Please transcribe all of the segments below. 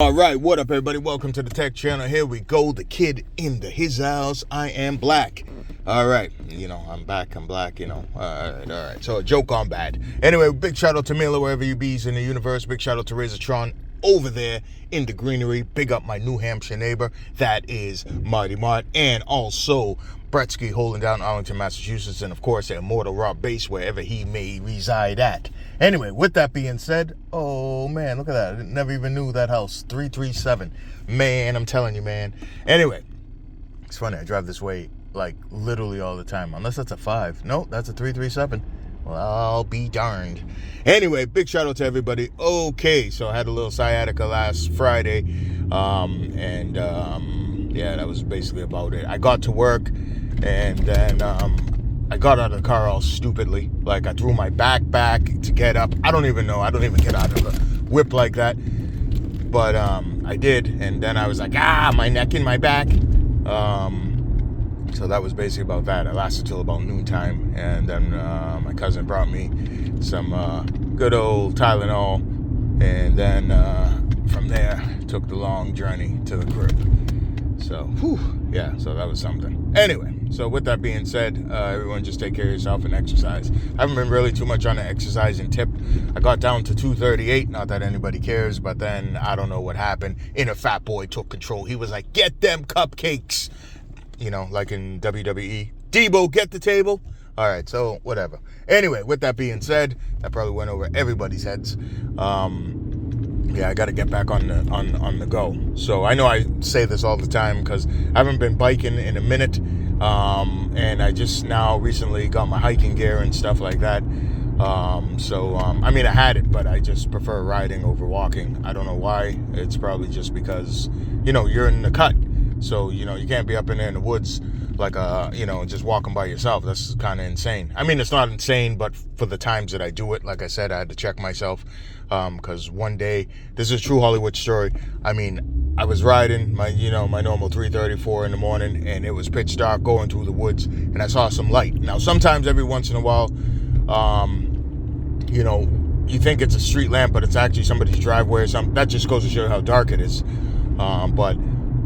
All right, what up, everybody? Welcome to the Tech Channel. Here we go. The kid in his house. I am black. All right, I'm back. I'm black. All right. So a joke gone bad. Anyway, big shout out to Mila wherever you bees in the universe. Big shout out to Razortron over there in the greenery. Big up my New Hampshire neighbor. That is Marty Mart, and also Bretsky holding down Arlington, Massachusetts, and of course the immortal Rob Bass wherever he may reside at. Anyway, with that being said, oh man, look at that. I never even knew that house. 337. Man, I'm telling you, man. Anyway, it's funny. I drive this way like literally all the time. Unless that's a 5. No, that's a 337. Well, I'll be darned. Anyway, big shout out to everybody. Okay, so I had a little sciatica last Friday. Yeah, that was basically about it. I got to work and then I got out of the car all stupidly. Like I threw my back to get up. I don't even know. I don't even get out of the whip like that. But I did. And then I was like, my neck and my back. So that was basically about that. I lasted till about noontime. And then my cousin brought me some good old Tylenol. And then from there, took the long journey to the crib. So, so that was something. Anyway, so with that being said, everyone just take care of yourself and exercise. I haven't been really too much on the exercising tip. I got down to 238, not that anybody cares, but then I don't know what happened. Inner fat boy took control. He was like, get them cupcakes. Like in WWE. Debo, get the table. All right, so whatever. Anyway, with that being said, that probably went over everybody's heads. I got to get back on the go. So I know I say this all the time because I haven't been biking in a minute, and I just now recently got my hiking gear and stuff like that. I had it, but I just prefer riding over walking. I don't know why. It's probably just because you're in the cut, so you can't be up in there in the woods like just walking by yourself. That's kind of insane. I mean, it's not insane, but for the times that I do it, like I said, I had to check myself. Because one day, this is a true Hollywood story. I mean, I was riding my normal 3:34 in the morning, and it was pitch dark going through the woods, and I saw some light. Now, sometimes every once in a while, you think it's a street lamp, but it's actually somebody's driveway or something. That just goes to show how dark it is. But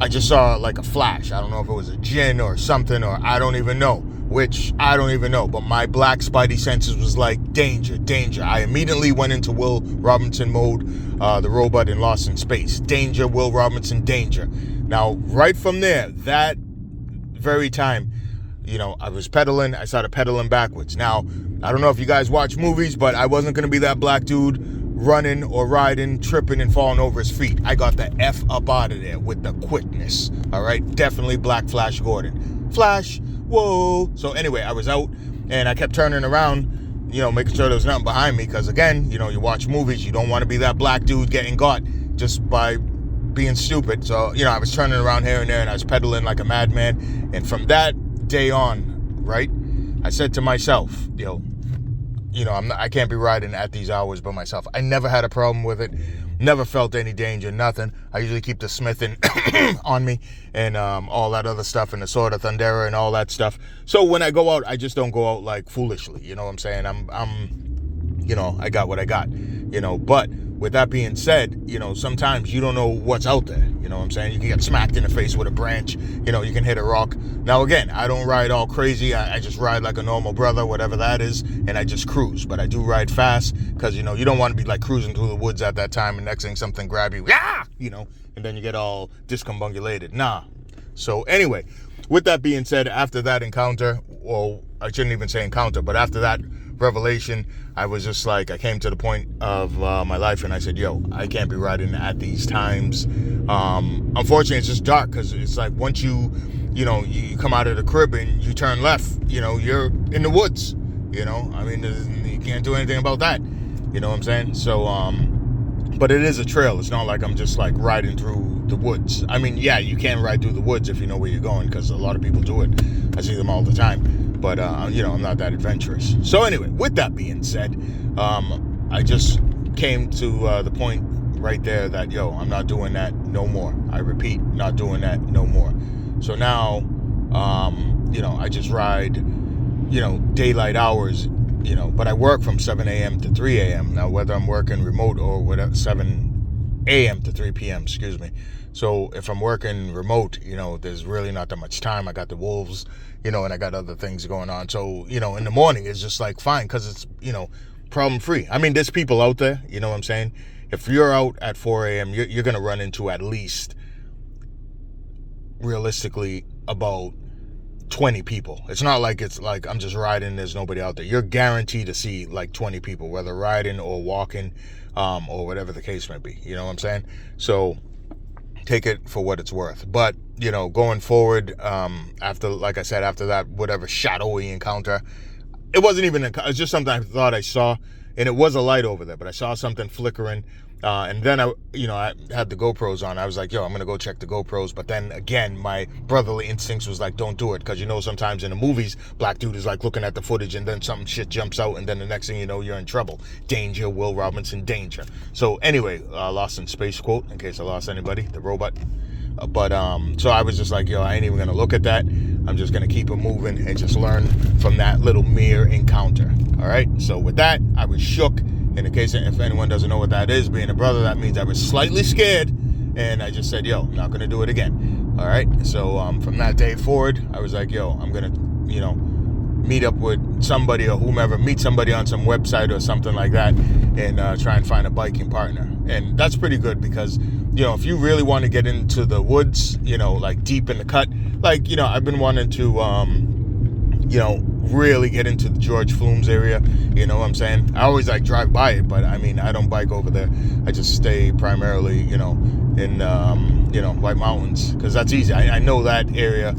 I just saw like a flash. I don't know if it was a djinn or something, or I don't even know. But my black spidey senses was like, danger. I immediately went into Will Robinson mode, the robot in Lost in Space. Danger, Will Robinson, danger. Now, right from there, that very time, I was pedaling. I started pedaling backwards. Now, I don't know if you guys watch movies, but I wasn't going to be that black dude running or riding, tripping and falling over his feet. I got the F up out of there with the quickness. All right, definitely Black Flash Gordon. Flash. Whoa. So anyway, I was out and I kept turning around, making sure there was nothing behind me. Because again, you watch movies, you don't want to be that black dude getting got just by being stupid. So, I was turning around here and there and I was pedaling like a madman. And from that day on, right, I said to myself, I can't be riding at these hours by myself. I never had a problem with it. Never felt any danger, nothing. I usually keep the Smith on me and all that other stuff and the Sword of Thundera and all that stuff. So when I go out, I just don't go out like foolishly. You know what I'm saying? I got what I got. But with that being said, sometimes you don't know what's out there. You know what I'm saying? You can get smacked in the face with a branch. You can hit a rock. Now, again, I don't ride all crazy. I just ride like a normal brother, whatever that is, and I just cruise. But I do ride fast because, you don't want to be like cruising through the woods at that time and next thing something grab you, and then you get all discombobulated. Nah. So anyway, with that being said, after that encounter, well, I shouldn't even say encounter, but after that revelation, I was just like, I came to the point of my life and I said, I can't be riding at these times. Unfortunately, it's just dark because it's like once you come out of the crib and you turn left, you're in the woods, I mean, you can't do anything about that. You know what I'm saying? So, but it is a trail. It's not like I'm just like riding through the woods. I mean, yeah, you can ride through the woods if you know where you're going because a lot of people do it. I see them all the time. But, I'm not that adventurous. So anyway, with that being said, I just came to the point right there that, I'm not doing that no more. I repeat, not doing that no more. So now, I just ride, daylight hours, but I work from 7 a.m. to 3 a.m. Now, whether I'm working remote or whatever, 7 a.m. to 3 p.m., excuse me. So if I'm working remote, there's really not that much time. I got the wolves, and I got other things going on. So, in the morning, it's just like fine because it's, problem free. I mean, there's people out there, you know what I'm saying? If you're out at 4 a.m., you're going to run into at least, realistically, about 20 people. It's not like it's like I'm just riding, there's nobody out there. You're guaranteed to see like 20 people, whether riding or walking, or whatever the case may be. You know what I'm saying? So take it for what it's worth. But, going forward, after, like I said, after that, whatever shadowy encounter, it wasn't even, it's just something I thought I saw, and it was a light over there, but I saw something flickering. And then I had the GoPros on. I was like, yo, I'm going to go check the GoPros. But then again, my brotherly instincts was like, don't do it. Because, sometimes in the movies, black dude is like looking at the footage and then some shit jumps out. And then the next thing you know, you're in trouble. Danger, Will Robinson, danger. So anyway, Lost in Space quote, in case I lost anybody, the robot. So I was just like, yo, I ain't even going to look at that. I'm just going to keep it moving and just learn from that little mere encounter. All right. So with that, I was shook. In the case, if anyone doesn't know what that is, being a brother, that means I was slightly scared. And I just said, yo, I'm not going to do it again. All right. So from that day forward, I was like, yo, I'm going to, meet up with somebody or whomever, meet somebody on some website or something like that, and try and find a biking partner. And that's pretty good because, if you really want to get into the woods, like deep in the cut, like, I've been wanting to, really get into the George Flumes area, you know what I'm saying? I always like drive by it, but I mean, I don't bike over there. I just stay primarily, in, White Mountains, because that's easy. I know that area,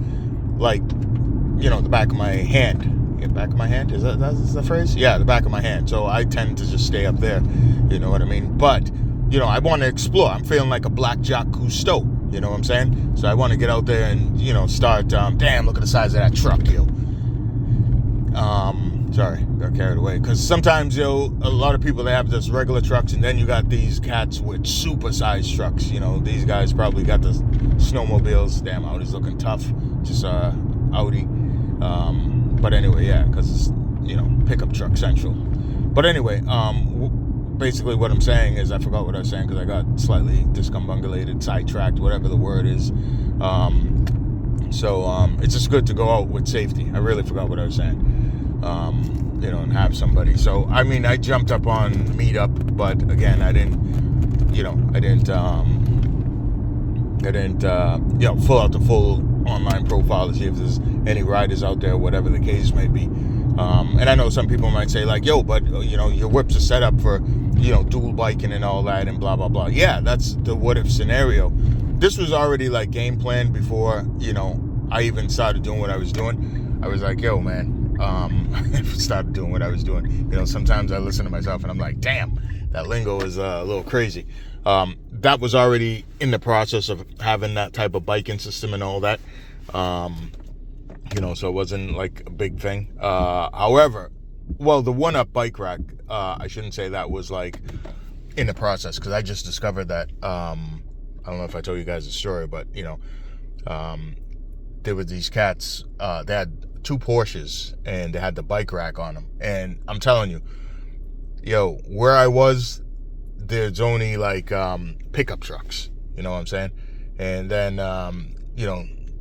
like, the back of my hand. Yeah, back of my hand? Is that's the phrase? Yeah, the back of my hand. So I tend to just stay up there, you know what I mean? But, I want to explore. I'm feeling like a Black Jacques Cousteau, you know what I'm saying? So I want to get out there and, start, damn, look at the size of that truck, yo. Sorry, got carried away. Because sometimes, a lot of people, they have this regular trucks, and then you got these cats with super-sized trucks. These guys probably got the snowmobiles. Damn, Audi's looking tough. Just Audi. But anyway, yeah, because it's, pickup truck central. But anyway, basically what I'm saying is, I forgot what I was saying because I got slightly discombobulated, sidetracked, whatever the word is. So it's just good to go out with safety. I really forgot what I was saying. And have somebody. So, I mean, I jumped up on Meetup, but again, I didn't fill out the full online profile to see if there's any riders out there, whatever the case may be. And I know some people might say like, yo, but your whips are set up for, dual biking and all that and blah, blah, blah. Yeah, that's the what if scenario. This was already like game planned before, I even started doing what I was doing. I was like, yo, man, I started doing what I was doing. Sometimes I listen to myself and I'm like, damn, that lingo is a little crazy. That was already in the process of having that type of biking system and all that. So it wasn't like a big thing. However, the one-up bike rack, I shouldn't say that was like in the process, because I just discovered that, I don't know if I told you guys the story, but, there were these cats, they had 2 Porsches, and they had the bike rack on them. And I'm telling you, yo, where I was, there's only like pickup trucks, you know what I'm saying? And then,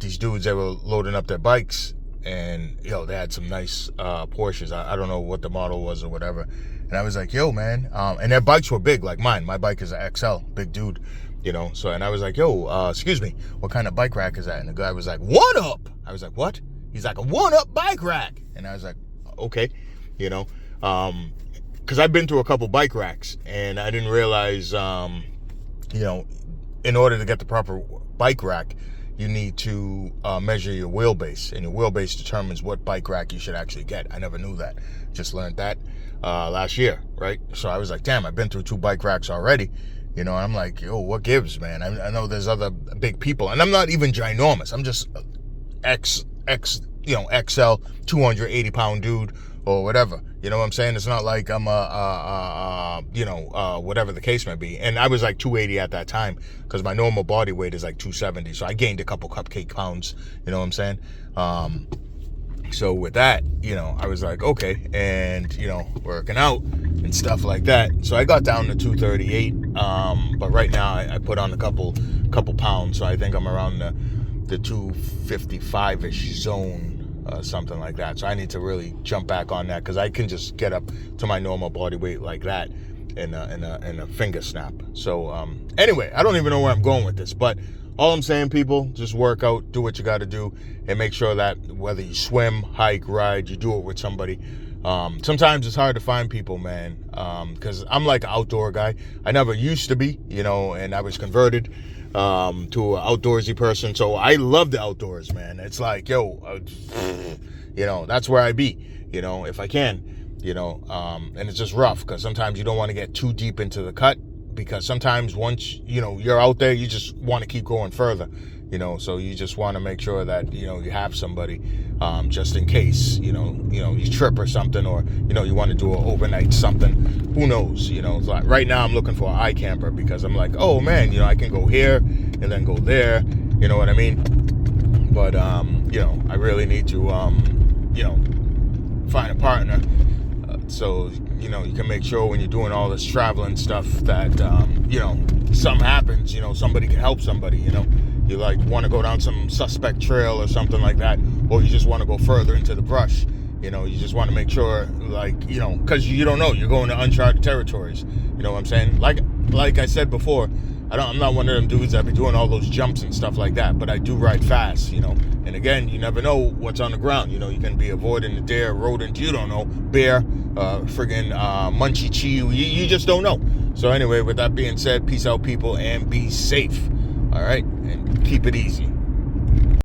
these dudes, they were loading up their bikes, and, they had some nice Porsches. I don't know what the model was or whatever. And I was like, yo, man. And their bikes were big, like mine. My bike is an XL, big dude, So, and I was like, yo, excuse me, what kind of bike rack is that? And the guy was like, one up. I was like, what? He's like, a one-up bike rack. And I was like, okay, because I've been through a couple bike racks, and I didn't realize, in order to get the proper bike rack, you need to measure your wheelbase, and your wheelbase determines what bike rack you should actually get. I never knew that. Just learned that last year, right? So I was like, damn, I've been through 2 bike racks already. And I'm like, yo, what gives, man? I know there's other big people, and I'm not even ginormous. I'm just XL, 280 pound dude or whatever. You know what I'm saying? It's not like I'm whatever the case may be. And I was like 280 at that time because my normal body weight is like 270. So I gained a couple cupcake pounds. You know what I'm saying? So with that, I was like, okay, and working out and stuff like that. So I got down to 238. But right now I put on a couple pounds, so I think I'm around the 255-ish zone, something like that. So I need to really jump back on that, because I can just get up to my normal body weight like that in a finger snap. So anyway, I don't even know where I'm going with this, but all I'm saying, people, just work out, do what you got to do, and make sure that whether you swim, hike, ride, you do it with somebody. Sometimes it's hard to find people, man, because I'm like an outdoor guy. I never used to be, and I was converted to an outdoorsy person. So I love the outdoors, man. It's like, that's where I be, if I can, and it's just rough, because sometimes you don't want to get too deep into the cut, because sometimes once you're out there, you just want to keep going further, so you just want to make sure that you have somebody, just in case you trip or something, or you want to do an overnight something. Who knows? It's like right now I'm looking for an iCamper, because I'm like, oh man, I can go here and then go there, you know what I mean? But I really need to find a partner, so you can make sure when you're doing all this traveling stuff that something happens, somebody can help somebody. You like want to go down some suspect trail or something like that, or you just want to go further into the brush. You just want to make sure, because you don't know, you're going to uncharted territories. You know what I'm saying? Like I said before, I'm not one of them dudes that be doing all those jumps and stuff like that, but I do ride fast, and again, you never know what's on the ground. You can be avoiding the deer, rodent, you don't know, bear, friggin' munchie chew, you just don't know. So anyway, with that being said, peace out, people, and be safe. All right, and keep it easy.